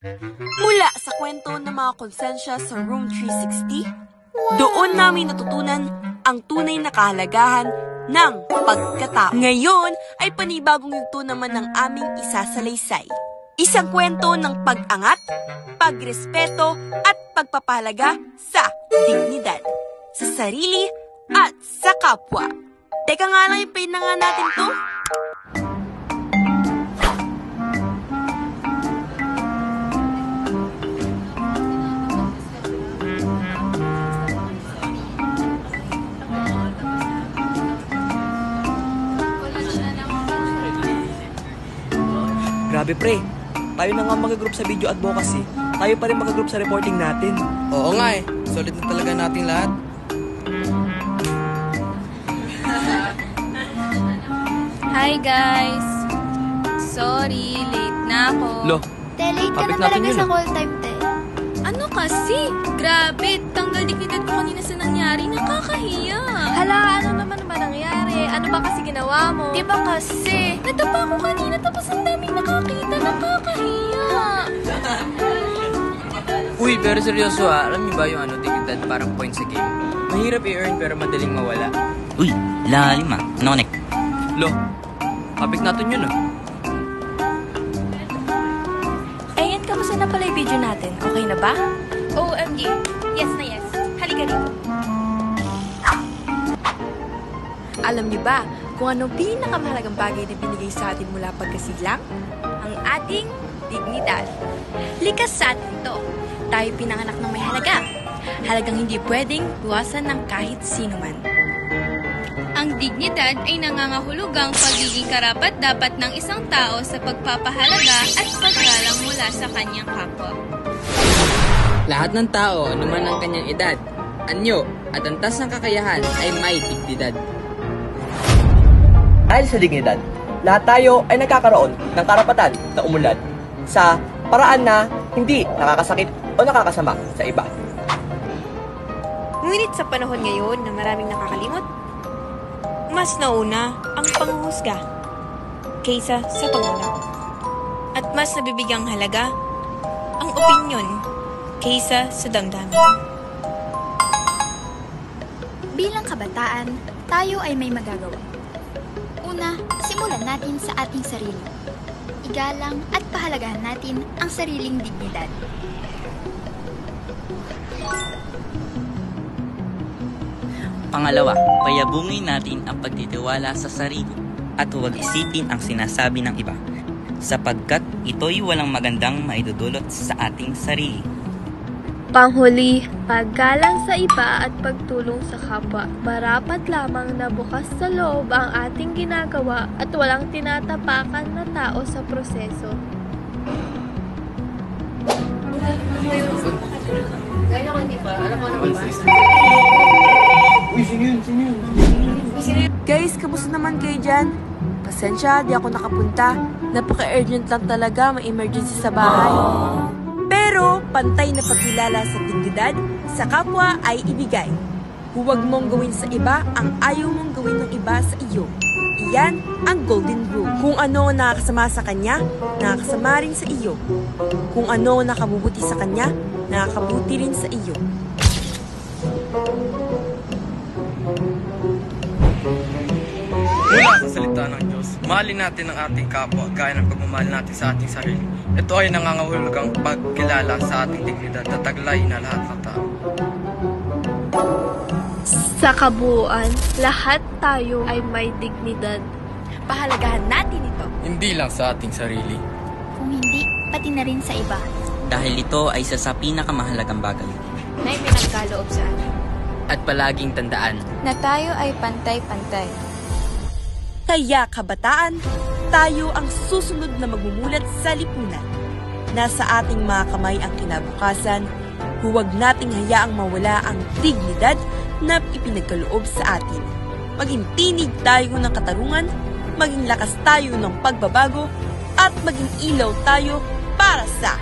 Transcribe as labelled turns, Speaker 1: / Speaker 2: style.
Speaker 1: Mula sa kwento ng mga konsensya sa Room 360, doon namin natutunan ang tunay na kahalagahan ng pagkatao. Ngayon ay panibagong yugto naman ng aming isasalaysay. Isang kwento ng pag-angat, pagrespeto at pagpapahalaga sa dignidad, sa sarili at sa kapwa. Teka nga lang, i-play na nga natin to.
Speaker 2: Grabe pre, tayo na nga mag-group sa video advocacy. Tayo pa rin mag-group sa reporting natin.
Speaker 3: Oo nga eh, solid na talaga natin lahat.
Speaker 4: Hi guys! Sorry, late na ako.
Speaker 2: Lo,
Speaker 5: Late ka
Speaker 2: topic
Speaker 5: na
Speaker 2: natin
Speaker 5: talaga
Speaker 2: yun,
Speaker 5: sa
Speaker 2: ah.
Speaker 5: call time, te.
Speaker 4: Ano kasi? Grabe, tanggal dignidad ko kanina sa nangyari. Nakakahiya.
Speaker 5: Hala, ano naman nangyari? Ano ba kasi ginawa mo?
Speaker 4: Di ba kasi? Natapa ko kanina tapos ang daming nakakita. Nakakahiya.
Speaker 3: Uy, pero seryoso alam niyo ba yung dignidad parang points sa game? Mahirap i-earn pero madaling mawala.
Speaker 6: Uy, lalim ah. Nonek.
Speaker 2: Lo, topic natin yun ah.
Speaker 1: Ayan, kamusta na pala yung video natin? Okay na ba?
Speaker 4: OMG. Yes na yes. Halika dito.
Speaker 1: Alam niyo ba kung anong pinakamahalagang bagay na binigay sa atin mula pagkasilang?
Speaker 4: Ang ating dignidad. Likas sa atin ito. Tayo pinanganak ng may halaga. Halagang hindi pwedeng buwasan ng kahit sino man. Ang dignidad ay nangangahulugang pagiging karapat-dapat ng isang tao sa pagpapahalaga at paggalang mula sa kanyang kapwa.
Speaker 3: Lahat ng tao, anuman ang kanyang edad, anyo, at antas ng kakayahan ay may dignidad.
Speaker 2: Dahil sa dignidad, lahat tayo ay nagkakaroon ng karapatan na umunlad sa paraan na hindi nakakasakit o nakakasama sa iba.
Speaker 1: Ngunit sa panahon ngayon na maraming nakakalimot, mas nauna ang panghuhusga kaysa sa panguna. At mas nabibigyang halaga ang opinyon kaysa sa damdamin.
Speaker 5: Bilang kabataan, tayo ay may magagawa. Una, simulan natin sa ating sarili. Igalang at pahalagahan natin ang sariling dignidad.
Speaker 6: Pangalawa, payabungin natin ang pagtitiwala sa sarili at huwag isipin ang sinasabi ng iba, sapagkat ito'y walang magandang maidudulot sa ating sarili.
Speaker 7: Panghuli, paggalang sa iba at pagtulong sa kapwa. Marapat lamang na bukas sa loob ang ating ginagawa at walang tinatapakan na tao sa proseso.
Speaker 1: Guys, kamusta naman kayo dyan? Pasensya, di ako nakapunta. Napaka-urgent lang talaga, may emergency sa bahay. Pero, pantay na pagkilala sa dignidad, sa kapwa ay ibigay. Huwag mong gawin sa iba ang ayaw mong gawin ng iba sa iyo. Iyan ang golden rule. Kung ano ang nakakasama sa kanya, nakakasama rin sa iyo. Kung ano ang nakabubuti sa kanya, nakakabuti rin sa iyo.
Speaker 3: Mula sa salita ng Diyos, mahalin natin ang ating kapwa gaya ng pagmamahal natin sa ating sarili. Ito ay nangangahulugang pagkilala sa ating dignidad na taglay na lahat ng tao.
Speaker 7: Sa kabuuan, lahat tayo ay may dignidad.
Speaker 4: Pahalagahan natin ito.
Speaker 3: Hindi lang sa ating sarili.
Speaker 5: Kung hindi, pati na rin sa iba.
Speaker 6: Dahil ito ay isa sa pinakamahalagang bagay.
Speaker 4: Na ipinagkaloob sa atin.
Speaker 3: At palaging tandaan,
Speaker 4: Na tayo ay pantay-pantay.
Speaker 1: Kaya kabataan, tayo ang susunod na magmumulat sa lipunan. Nasa ating mga kamay ang kinabukasan, huwag nating hayaang mawala ang dignidad na ipinagkaloob sa atin. Maging tinig tayo ng katarungan, maging lakas tayo ng pagbabago, at maging ilaw tayo para sa